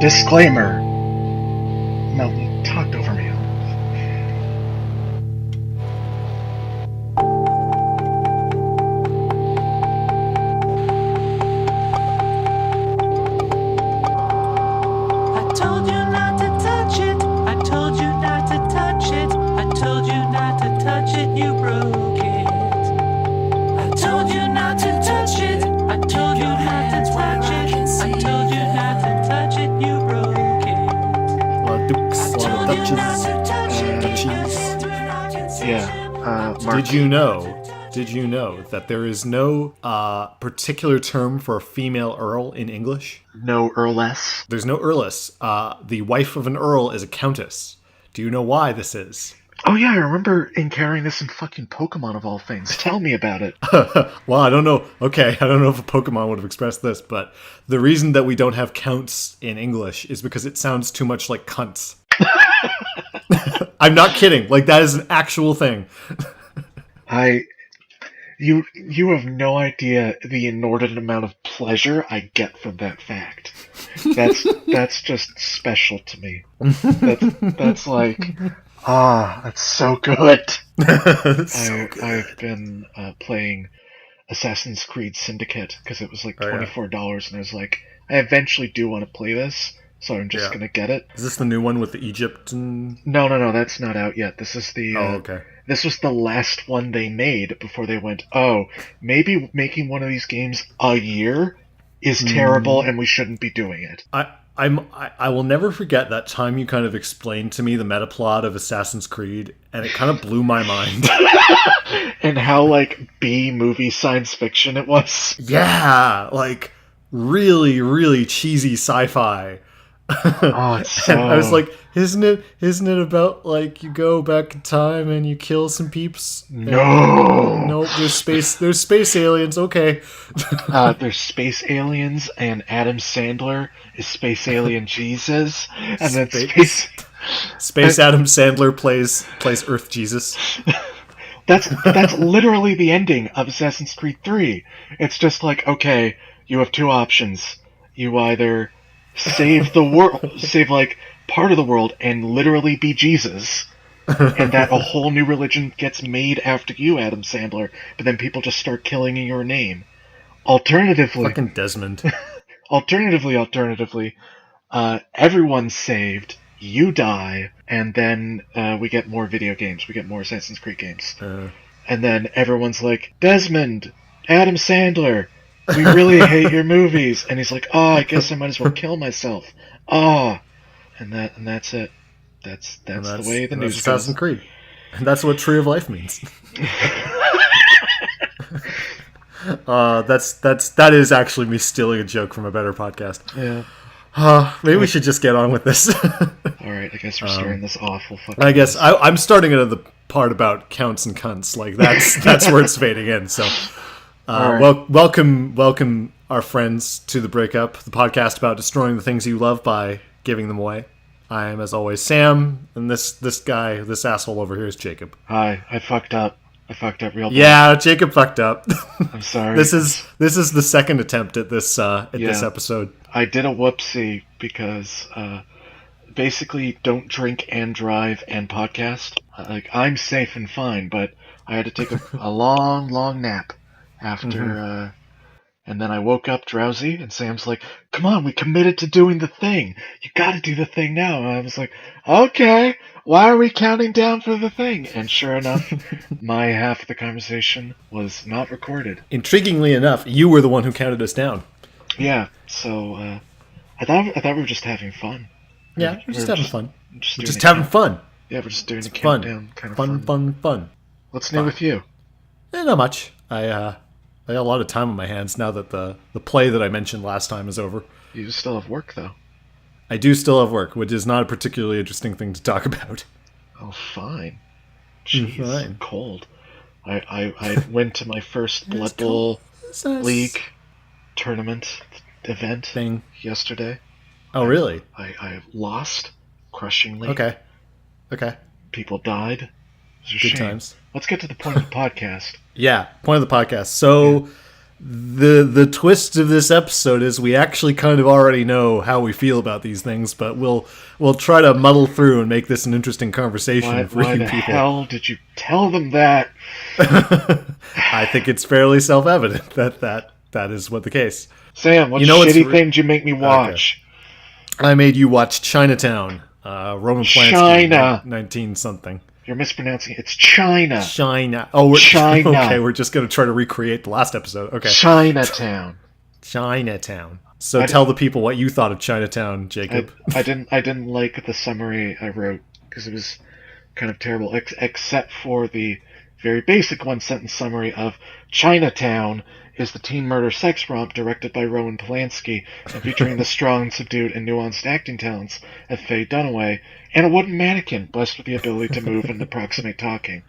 Disclaimer. Melton talked over me. I told you not to touch it. I told you not to touch it. I told you not to touch it. You broke it. I told you not to touch it. I told you not to touch it. I told you not to touch it. You broke it. A lot of dukes, a lot of duchess, cheese. Yeah. Did you know that there is no particular term for a female earl in English? No Earless. There's no earless. The wife of an earl is a countess. Do you know why this is? Oh yeah, I remember encountering this in fucking Pokemon of all things. Tell me about it. Well, I don't know. Okay, I don't know if a Pokemon would have expressed this, but the reason that we don't have counts in English is because it sounds too much like cunts. I'm not kidding. Like, that is an actual thing. You have no idea the inordinate amount of pleasure I get from that fact. That's just special to me. That's like, that's so good. I've been playing Assassin's Creed Syndicate because it was like $24, and I was like, I eventually do want to play this, so I'm just gonna get it. Is this the new one with the Egypt and... No, that's not out yet. This is the. okay. This was the last one they made before they went, oh, maybe making one of these games a year is terrible and we shouldn't be doing it. I will never forget that time you kind of explained to me the meta plot of Assassin's Creed, and it kind of blew my mind. And how, like, B-movie science fiction it was. Yeah, like, really, really cheesy sci-fi. Oh, it's so... And I was like, isn't it about, like, you go back in time and you kill some peeps? No, there's space aliens. Okay. There's space aliens, and Adam Sandler is space alien Jesus, and then space Adam Sandler plays Earth Jesus. That's literally the ending of Assassin's Creed 3. It's just like, okay, you have two options. You either save the world, save like part of the world, and literally be Jesus, and that a whole new religion gets made after you, Adam Sandler, but then people just start killing in your name. Alternatively, fucking Desmond. Alternatively, everyone's saved, you die, and then we get more video games. We get more Assassin's Creed games. And then everyone's like, Desmond, Adam Sandler, we really hate your movies. And he's like, oh, I guess I might as well kill myself. Oh. And that's it. That's the way the news goes. Assassin's Creed. And that's what Tree of Life means. That is actually me stealing a joke from a better podcast. Yeah. Maybe we should just get on with this. Alright, I guess we're starting this awful fucking... I guess I'm starting into the part about counts and cunts. Like, that's where it's fading in, so... Right. Welcome our friends to The Breakup, the podcast about destroying the things you love by giving them away. I am, as always, Sam, and this guy, this asshole over here is Jacob. Hi, I fucked up. Real bad. Yeah, Jacob fucked up. I'm sorry. This is the second attempt at this this episode. I did a whoopsie because basically don't drink and drive and podcast. Like, I'm safe and fine, but I had to take a long nap after and then I woke up drowsy, and Sam's like, come on, we committed to doing the thing. You gotta do the thing now. And I was like, okay, why are we counting down for the thing? And sure enough, my half of the conversation was not recorded. Intriguingly enough, you were the one who counted us down. Yeah, so I thought we were just having fun. Yeah, we're just having fun. Just having fun. Yeah, we're just doing a countdown. Kind of fun. What's new with you? Not much. I got a lot of time on my hands now that the play that I mentioned last time is over. You still have work, though. I do still have work, which is not a particularly interesting thing to talk about. Oh, fine. Jeez, fine. Cold. I went to my first Blood Bowl League tournament event thing yesterday. Oh, really? I lost crushingly. Okay. People died. It was a Good shame. times. Let's get to the point of the podcast. Yeah, point of the podcast. So, The twist of this episode is we actually kind of already know how we feel about these things, but we'll try to muddle through and make this an interesting conversation for Why you the people. hell did you tell them that? I think it's fairly self-evident that is what the case. Sam, what shitty thing did you make me watch? Okay. I made you watch Chinatown. Roman Polanski, China. 19-something. You're mispronouncing it. It's China. China. Oh, China. Okay, we're just going to try to recreate the last episode. Okay. Chinatown. Chinatown. So tell the people what you thought of Chinatown, Jacob. I didn't like the summary I wrote because it was kind of terrible, except for the very basic one-sentence summary of Chinatown is the teen murder sex romp directed by Roman Polanski and featuring the strong, subdued, and nuanced acting talents of Faye Dunaway and a wooden mannequin blessed with the ability to move and approximate talking.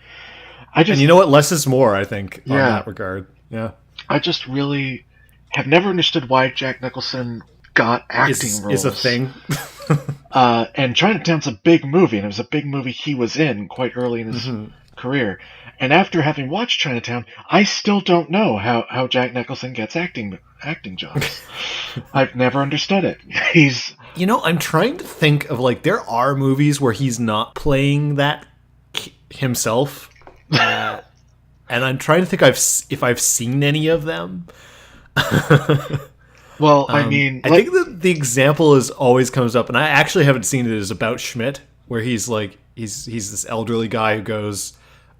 And you know what? Less is more, I think, on that regard. Yeah. I just really have never understood why Jack Nicholson got acting roles. Is a thing. And Chinatown's a big movie, and it was a big movie he was in quite early in his career. And after having watched Chinatown, I still don't know how Jack Nicholson gets acting jobs. I've never understood it. I'm trying to think of, like, there are movies where he's not playing that himself. And I'm trying to think if I've seen any of them. Well, I mean... I think that the example always comes up, and I actually haven't seen it, is About Schmidt, where he's this elderly guy who goes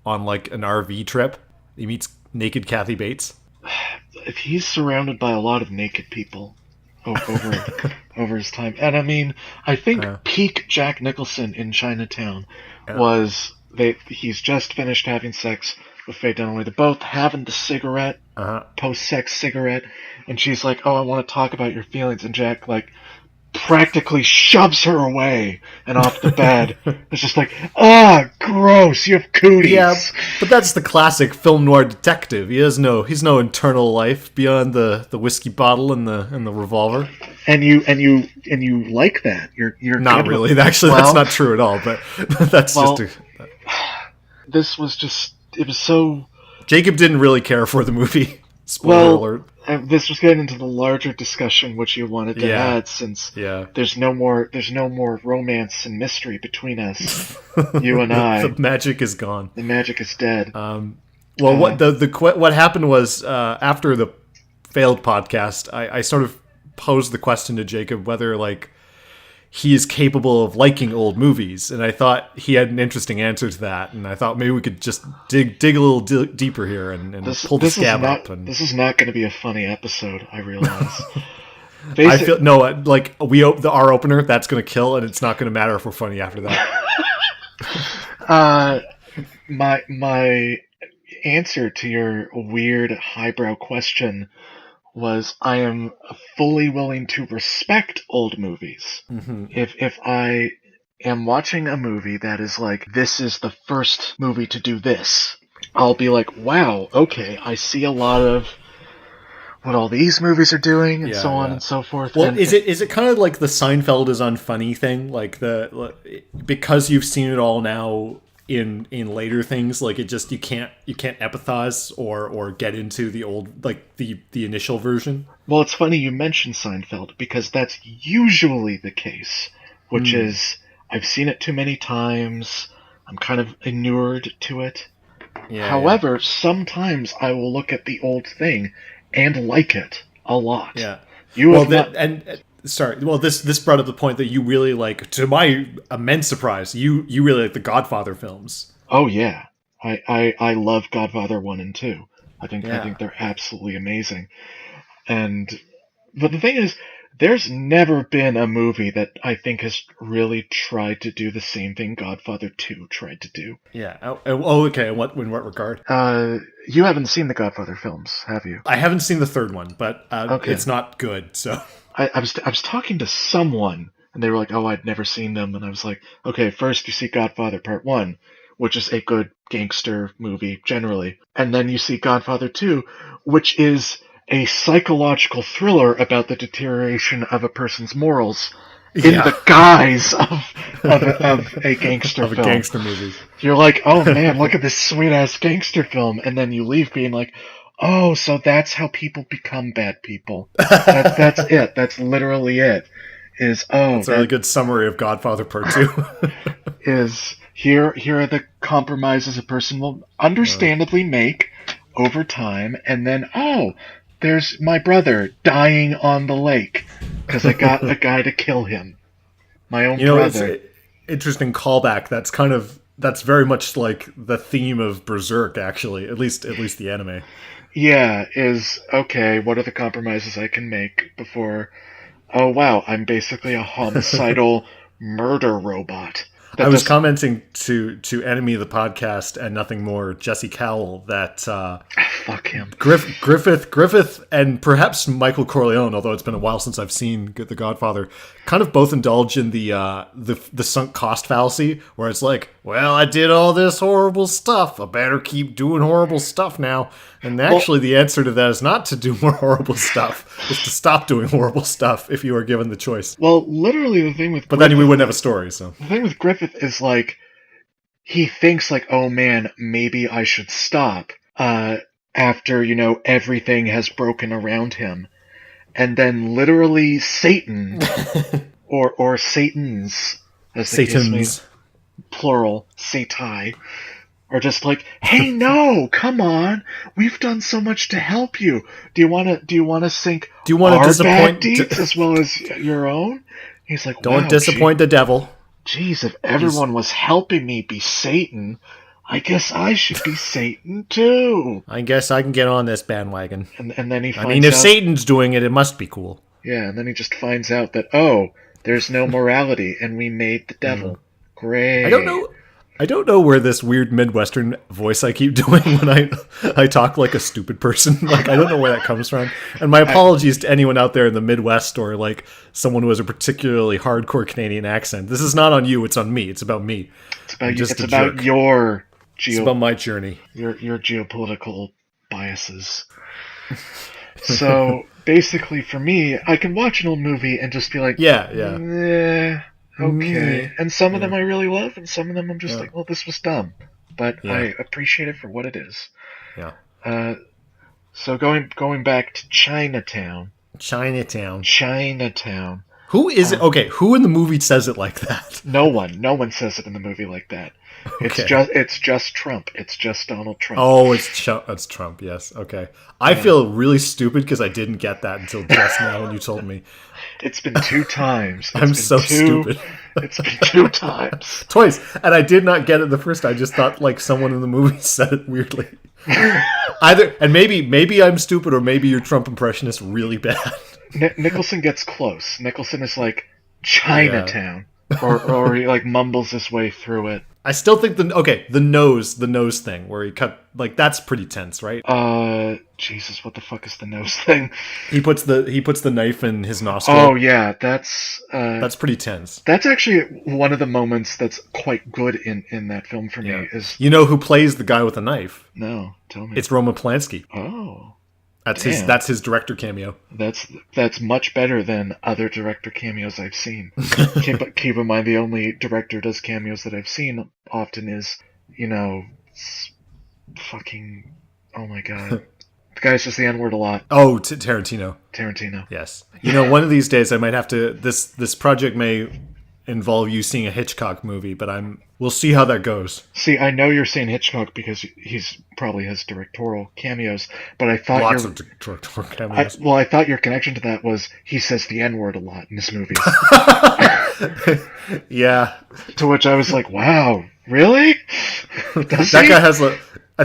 on, like, an RV trip. He meets naked Kathy Bates. He's surrounded by a lot of naked people over his time. And I mean, I think peak Jack Nicholson in Chinatown was he's just finished having sex with Faye Dunaway. They're both having the cigarette, post-sex cigarette, and she's like, "Oh, I want to talk about your feelings," and Jack, like, practically shoves her away and off the bed. It's just like, gross, you have cooties. Yeah, but that's the classic film noir detective. He's no internal life beyond the whiskey bottle and the revolver. And you like that. You're not really. Actually, that's not true at all. But that's This was just. It was so. Jacob didn't really care for the movie. Spoiler alert. This was getting into the larger discussion which you wanted to add, since there's no more romance and mystery between us, you and I. The magic is gone. The magic is dead. What happened was, after the failed podcast, I sort of posed the question to Jacob whether, like, he is capable of liking old movies, and I thought he had an interesting answer to that, and I thought maybe we could just dig a little deeper here and pull the scab up. And this is not going to be a funny episode, I realize. I feel our opener, that's going to kill, and it's not going to matter if we're funny after that. My answer to your weird highbrow question was, I am fully willing to respect old movies. Mm-hmm. If I am watching a movie that is like, this is the first movie to do this, I'll be like, wow, okay, I see a lot of what all these movies are doing, and so on and so forth. Well, is it kind of like the Seinfeld is unfunny thing, like because you've seen it all now in later things, like, it just you can't empathize or get into the old, like, the initial version? Well, it's funny you mention Seinfeld, because that's usually the case, which is, I've seen it too many times, I'm kind of inured to it. However, sometimes I will look at the old thing and like it a lot. Yeah. Sorry. Well, this brought up the point that you really like, to my immense surprise, you really like the Godfather films. Oh yeah, I love Godfather 1 and 2. I think they're absolutely amazing. But the thing is, there's never been a movie that I think has really tried to do the same thing Godfather 2 tried to do. Yeah. Oh, okay. In what regard? You haven't seen the Godfather films, have you? I haven't seen the third one, but it's not good. So I was talking to someone, and they were like, "Oh, I'd never seen them," and I was like, "Okay, first you see Godfather Part 1, which is a good gangster movie generally, and then you see Godfather 2, which is a psychological thriller about the deterioration of a person's morals in the guise of a gangster film. A gangster movie. You're like, oh man, look at this sweet-ass gangster film, and then you leave being like, Oh, so that's how people become bad people. That's it. That's literally it. Is That's a really good summary of Godfather Part 2. is here are the compromises a person will understandably make over time, and then there's my brother dying on the lake because I got a guy to kill him. My own brother. It's interesting callback. That's very much like the theme of Berserk, actually. At least the anime. Yeah, is okay. What are the compromises I can make before? Oh wow, I'm basically a homicidal murder robot. I was commenting to Enemy of the Podcast and Nothing More, Jesse Cowell, that fuck him. Griffith, and perhaps Michael Corleone, although it's been a while since I've seen The Godfather, kind of both indulge in the sunk cost fallacy, where it's like, well, I did all this horrible stuff, I better keep doing horrible stuff now. And actually, the answer to that is not to do more horrible stuff. It's to stop doing horrible stuff if you are given the choice. Well, literally the thing with But then we wouldn't have a story, so. The thing with Griffith is, like, he thinks, like, oh man, maybe I should stop, after, everything has broken around him. And then literally Satan, or Satans, as the case may, plural, Satai, are just like, hey, no, come on, we've done so much to help you. Do you want to sink our bad deeds as well as your own? He's like, don't disappoint the devil. Jeez, if everyone was helping me be Satan, I guess I should be Satan too. I guess I can get on this bandwagon. And then he finds out... if Satan's doing it, it must be cool. Yeah, and then he just finds out that, there's no morality, and we made the devil. Great. I don't know where this weird Midwestern voice I keep doing when I talk like a stupid person. Like, I don't know where that comes from. And my apologies to anyone out there in the Midwest or like someone who has a particularly hardcore Canadian accent. This is not on you, it's on me. It's about me. It's about your it's about my journey. Your geopolitical biases. So basically for me, I can watch an old movie and just be like, okay. And some of them I really love, and some of them I'm just like, well, this was dumb. But I appreciate it for what it is. Yeah. So going back to Chinatown. Who is it? Okay, who in the movie says it like that? No one says it in the movie like that. Okay. It's just Trump. It's just Donald Trump. Oh, it's Trump. Yes. Okay. I feel really stupid because I didn't get that until just now when you told me. It's been 2 times. I'm so stupid. It's been 2 times. Twice, and I did not get it the first time. I just thought like someone in the movie said it weirdly. Maybe I'm stupid, or maybe your Trump impression is really bad. Nicholson gets close. Nicholson is like Chinatown, or he like mumbles his way through it. I still think the nose thing where he cut, like, that's pretty tense, right? Jesus, what the fuck is the nose thing? He puts the knife in his nostril. Oh yeah, that's pretty tense. That's actually one of the moments that's quite good in that film for me. Is who plays the guy with the knife? No, tell me. It's Roman Polanski. Oh. That's his director cameo. That's much better than other director cameos I've seen. Keep in mind, the only director does cameos that I've seen often is, fucking, oh my god. The guy says the N-word a lot. Oh, Tarantino. Yes. One of these days I might have to, this project may involve you seeing a Hitchcock movie, but we'll see how that goes. See, I know you're saying Hitchcock because he's probably has directorial cameos, but I thought lots of directorial cameos. I thought your connection to that was he says the N-word a lot in his movies. Yeah. To which I was like, wow, really? I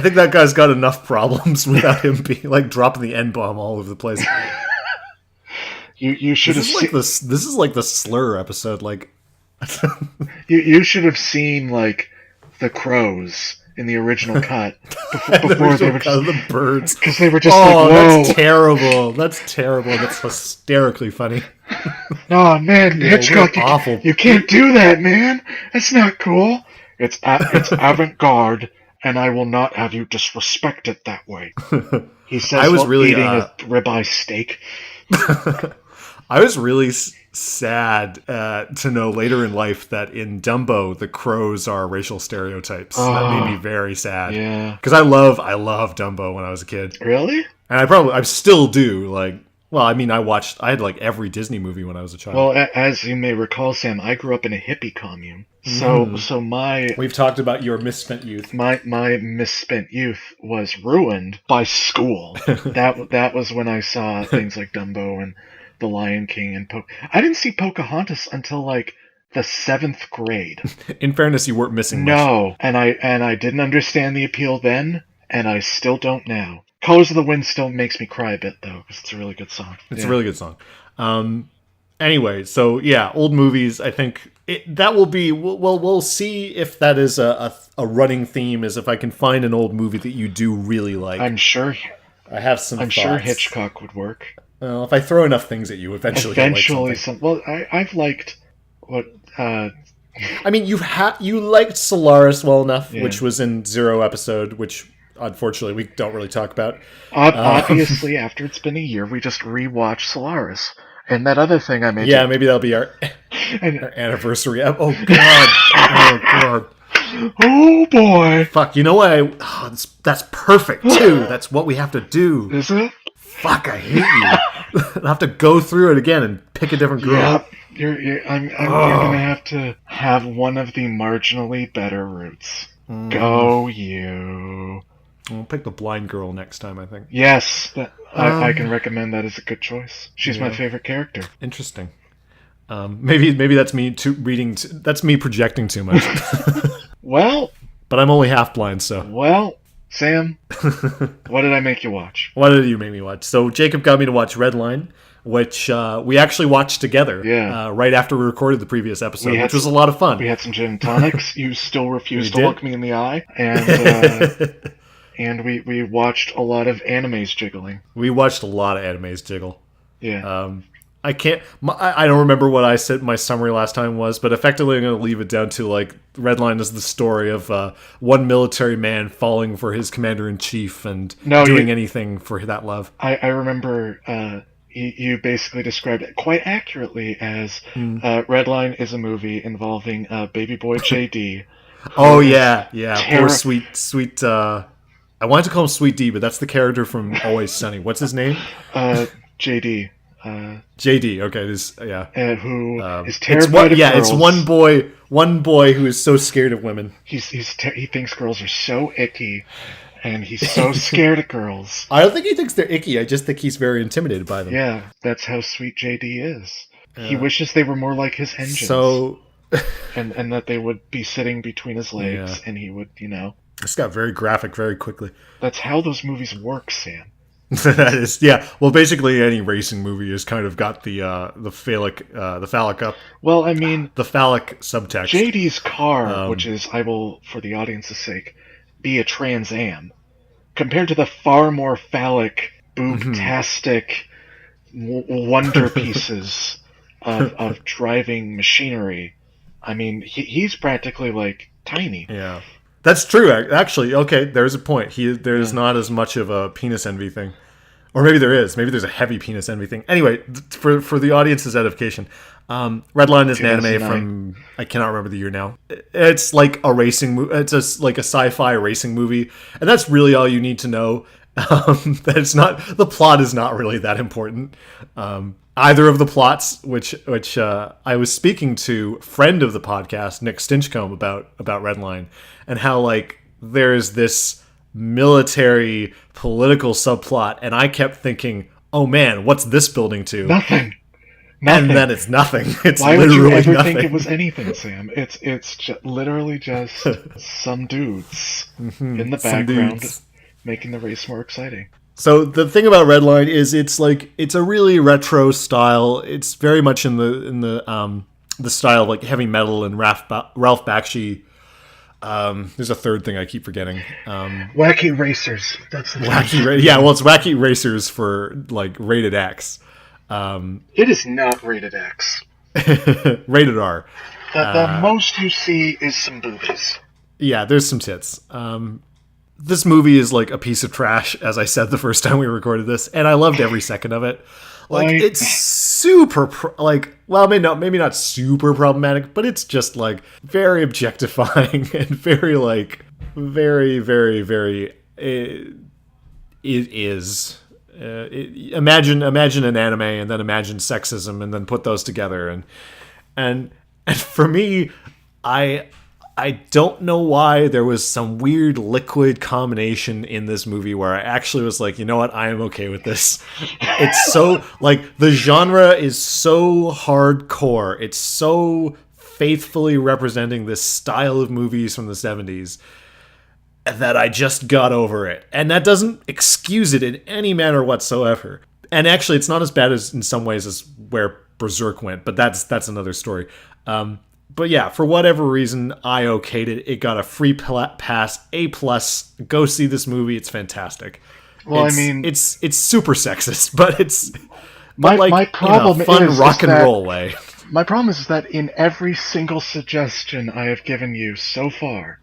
think that guy's got enough problems without him being like dropping the N-bomb all over the place. You should have seen this is like the slur episode, like. You should have seen like the crows in the original cut before they were just the birds, because they were just like, whoa, that's terrible. That's hysterically funny. Oh man, Hitchcock, awful. You can't do that, man. That's not cool. It's avant-garde, and I will not have you disrespect it that way. He says, eating a ribeye steak. I was really sad to know later in life that in Dumbo the crows are racial stereotypes. That made me very sad. Yeah. Because I love Dumbo when I was a kid, Really? and I still do. Like, well, I mean, I had like every Disney movie when I was a child. Well, as you may recall, Sam, I grew up in a hippie commune. So We've talked about your misspent youth. my misspent youth was ruined by school. That was when I saw things like Dumbo and The Lion King and I didn't see Pocahontas until like the 7th grade. In fairness, you weren't missing much. No, and I didn't understand the appeal then, and I still don't now. Colors of the Wind still makes me cry a bit though, because it's a really good song. It's a really good song. Anyway, so yeah, old movies. I think that will be. We'll see if that is a running theme. Is if I can find an old movie that you do really like. I'm sure. I have some. I'm thoughts. sure Hitchcock would work. Well, if I throw enough things at you, eventually you'll like something. Well, I've liked what. I mean, you liked Solaris well enough, which was in 0 episode, which unfortunately we don't really talk about. Obviously, after it's been a year, we just rewatched Solaris. And that other thing I made. Yeah, maybe that'll be our anniversary. Oh god! Oh god! Oh boy! Fuck! You know what? That's perfect too. That's what we have to do. Is it? Fuck! I hate you. I'll have to go through it again and pick a different girl. Yep. You're gonna have to have one of the marginally better routes. Go you. We'll pick the blind girl next time, I think. Yes, I can recommend that as a good choice. She's my favorite character. Interesting. Maybe that's me that's me projecting too much. Well, but I'm only half blind, so. Well, Sam, what did I make you watch? What did you make me watch? So Jacob got me to watch Redline, which we actually watched together. Yeah. Right after we recorded the previous episode, which was a lot of fun. We had some gin and tonics. You still refused to look me in the eye, and. And we watched a lot of animes jiggling. We watched a lot of animes jiggle. Yeah. I don't remember what I said my summary last time was, but effectively I'm going to leave it down to like Redline is the story of one military man falling for his commander-in-chief and doing anything for that love. I remember you basically described it quite accurately as Redline is a movie involving baby boy JD. Oh, yeah. Poor sweet... I wanted to call him Sweet D, but that's the character from Always Sunny. What's his name? JD. JD. Okay, this who is terrified of girls. It's one boy who is so scared of women. He thinks girls are so icky, and he's so scared of girls. I don't think he thinks they're icky. I just think he's very intimidated by them. Yeah, that's how sweet JD is. He wishes they were more like his engines. So, and that they would be sitting between his legs, and he would, This got very graphic very quickly. That's how those movies work, Sam. That is, yeah. Well, basically, any racing movie has kind of got the phallic up. Well, I mean, the phallic subtext. JD's car, which is, I will, for the audience's sake, be a Trans Am, compared to the far more phallic, boobtastic wonder pieces of driving machinery. I mean, he's practically like tiny. Yeah. That's true, actually. Okay, there's a point. There's not as much of a penis envy thing. Or maybe there is. Maybe there's a heavy penis envy thing. Anyway, for the audience's edification, Redline is an anime from... I cannot remember the year now. It's like a racing movie. It's like a sci-fi racing movie. And that's really all you need to know. That it's not... The plot is not really that important. Either of the plots, which I was speaking to friend of the podcast, Nick Stinchcombe, about Redline, and how like there's this military political subplot, and I kept thinking, oh man, what's this building to? Nothing. And then it's nothing. It's Why literally would you ever nothing. think it was anything, Sam? It's literally just some dudes in the background making the race more exciting. So the thing about Redline is it's a really retro style. It's very much in the style of like heavy metal and Ralph Bakshi. There's a third thing I keep forgetting. Wacky Racers. That's the it's Wacky Racers for like rated X. It is not rated X. Rated R. The most you see is some boobies. Yeah, there's some tits. This movie is like a piece of trash, as I said the first time we recorded this, and I loved every second of it. Like, it's super, well, maybe not super problematic, but it's just, like, very objectifying and very, like, very, very, very, it is. Imagine an anime and then imagine sexism and then put those together. And for me, I don't know why there was some weird liquid combination in this movie where I actually was like, you know what, I am okay with this. It's so, like, the genre is so hardcore. It's so faithfully representing this style of movies from the 70s that I just got over it. And that doesn't excuse it in any manner whatsoever. And actually, it's not as bad as in some ways as where Berserk went, but that's another story. But yeah, for whatever reason, I okayed it. It got a free pass, A+. Go see this movie. It's fantastic. Well, it's super sexist, but it's my problem in a fun is rock and that, roll way. My problem is that in every single suggestion I have given you so far,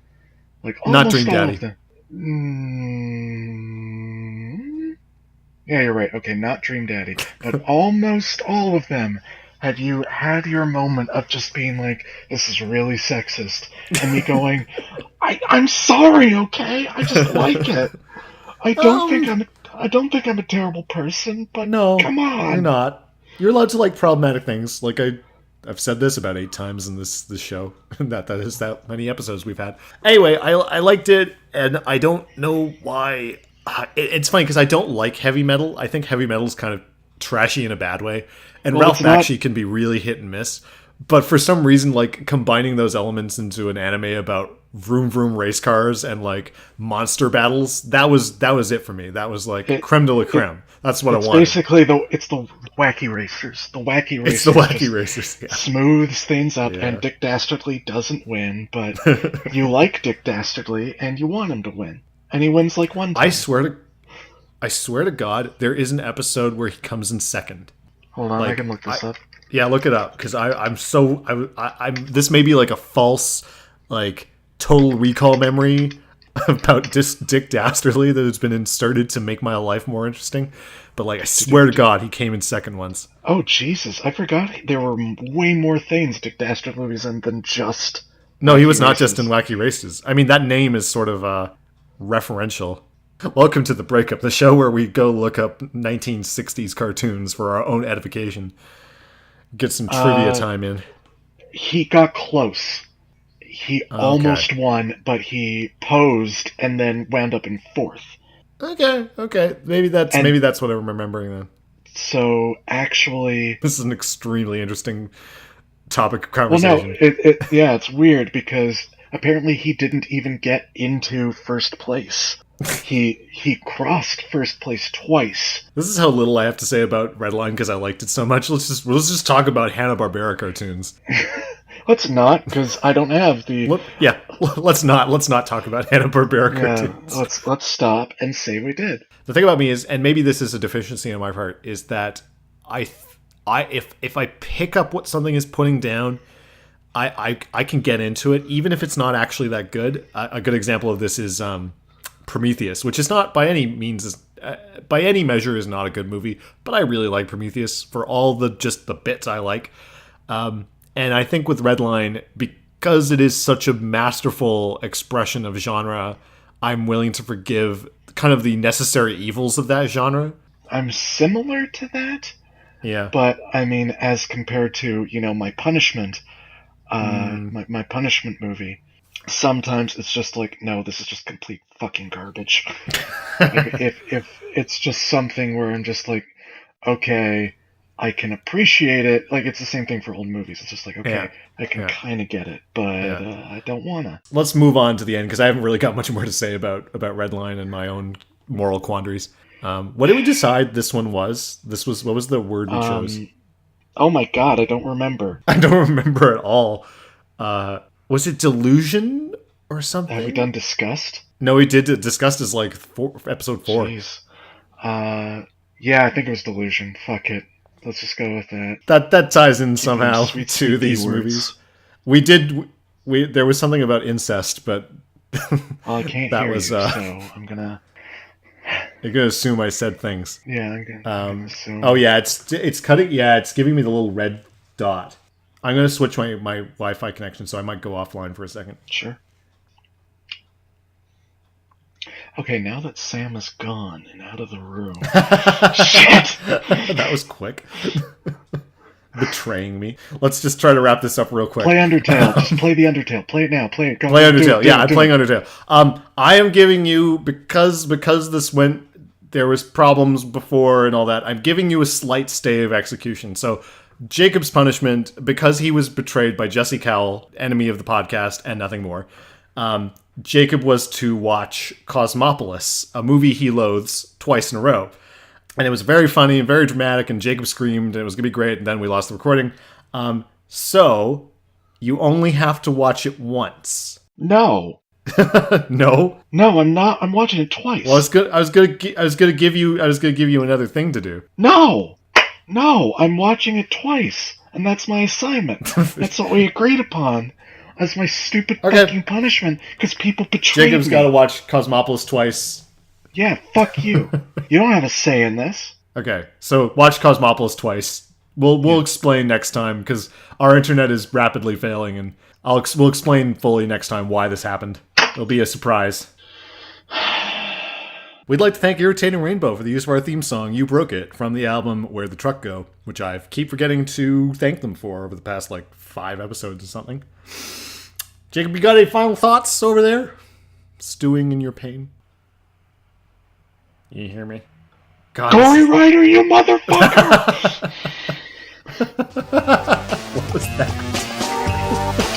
like almost Not Dream all Daddy. of them. Yeah, you're right. Okay, not Dream Daddy, but almost all of them. Have you had your moment of just being like, this is really sexist, and me going, I'm sorry, okay? I just like it. I don't think I'm a terrible person, but No, come on. you're not. You're allowed to like problematic things. Like I've said this about 8 times in this show. that is that many episodes we've had. Anyway, I liked it, and I don't know why. It's funny because I don't like heavy metal. I think heavy metal is kind of trashy in a bad way. And Well, Ralph it's not- Bakshi can be really hit and miss. But for some reason, like, combining those elements into an anime about vroom vroom race cars and, like, monster battles, that was it for me. That was, like, creme de la creme. That's what I It's wanted. basically the wacky racers. The wacky racers. It's the wacky just racers, yeah. smooths things up, Yeah. and Dick Dastardly doesn't win, but you like Dick Dastardly, and you want him to win. And he wins, like, one time. I swear to God, there is an episode where he comes in second. Hold on, I like, can look this up. Yeah, look it up, because I'm this may be like a false, like, Total Recall memory about Dick Dastardly that has been inserted to make my life more interesting. But, like, I swear to God, he came in second once. Oh, Jesus, I forgot there were way more things Dick Dastardly was in than just... No, he was Wacky not just Races. in Wacky Races. I mean, that name is sort of referential. Welcome to The Breakup, the show where we go look up 1960s cartoons for our own edification. Get some trivia time in. He got close. He almost won, but he posed and then wound up in fourth. Okay. Maybe that's what I'm remembering then. So, actually... This is an extremely interesting topic of Well, no, conversation. it's weird because apparently he didn't even get into first place. He crossed first place twice. This is how little I have to say about Redline because I liked it so much. Let's just talk about Hanna-Barbera cartoons. Let's not, because I don't have the... Let's not talk about Hanna-Barbera cartoons. Let's stop and say we did. The thing about me is, and maybe this is a deficiency on my part, is that if I pick up what something is putting down, I can get into it, even if it's not actually that good. A good example of this is Prometheus, which is not by any means, by any measure, is not a good movie, but I really like Prometheus for all the bits I like. And I think with Redline, because it is such a masterful expression of genre, I'm willing to forgive kind of the necessary evils of that genre. I'm similar to that, Yeah. but I mean, as compared to, my punishment, my punishment movie, sometimes it's just like, no, this is just complete fucking garbage. if it's just something where I'm just like, okay, I can appreciate it. Like, it's the same thing for old movies. It's just like, okay, I can kind of get it, but I don't wanna. Let's move on to the end because I haven't really got much more to say about Redline and my own moral quandaries. What did we decide this one was? What was the word we chose? Oh my god, I don't remember. I don't remember at all. Was it Delusion or something? Have we done Disgust? No, we did. Disgust is like episode 4. Jeez. Yeah, I think it was Delusion. Fuck it. Let's just go with that. That ties in somehow sweet, to sweet these words. movies. There was something about incest, but Well, I can't that hear was, you, so I'm gonna... You're gonna assume I said things. Yeah, I'm gonna assume. Oh yeah, it's cutting. Yeah, it's giving me the little red dot. I'm gonna switch my Wi-Fi connection, so I might go offline for a second. Sure. Okay, now that Sam is gone and out of the room. Shit! That was quick. Betraying me. Let's just try to wrap this up real quick. Play Undertale. Just play the Undertale. Play it now. Play it. Go. Play Undertale. I'm playing Undertale. I am giving you, because this went, there was problems before and all that, I'm giving you a slight stay of execution. So Jacob's punishment, because he was betrayed by Jesse Cowell, enemy of the podcast and nothing more, Jacob was to watch Cosmopolis, a movie he loathes, twice in a row. And it was very funny and very dramatic, and Jacob screamed, and it was going to be great, and then we lost the recording. So, you only have to watch it once. No. No? No, I'm not. I'm watching it twice. Well, I was going to give you another thing to do. No. No, I'm watching it twice, and that's my assignment. That's what we agreed upon. That's my stupid fucking punishment, because people betrayed Jacob's got to watch Cosmopolis twice. Yeah, fuck you. You don't have a say in this. Okay, so watch Cosmopolis twice. We'll explain next time, because our internet is rapidly failing, and we'll explain fully next time why this happened. It'll be a surprise. We'd like to thank Irritating Rainbow for the use of our theme song, You Broke It, from the album Where the Truck Go, which I keep forgetting to thank them for over the past, 5 episodes or something. Jacob, you got any final thoughts over there? Stewing in your pain? You hear me? God, Gory Rider, you motherfucker! What was that?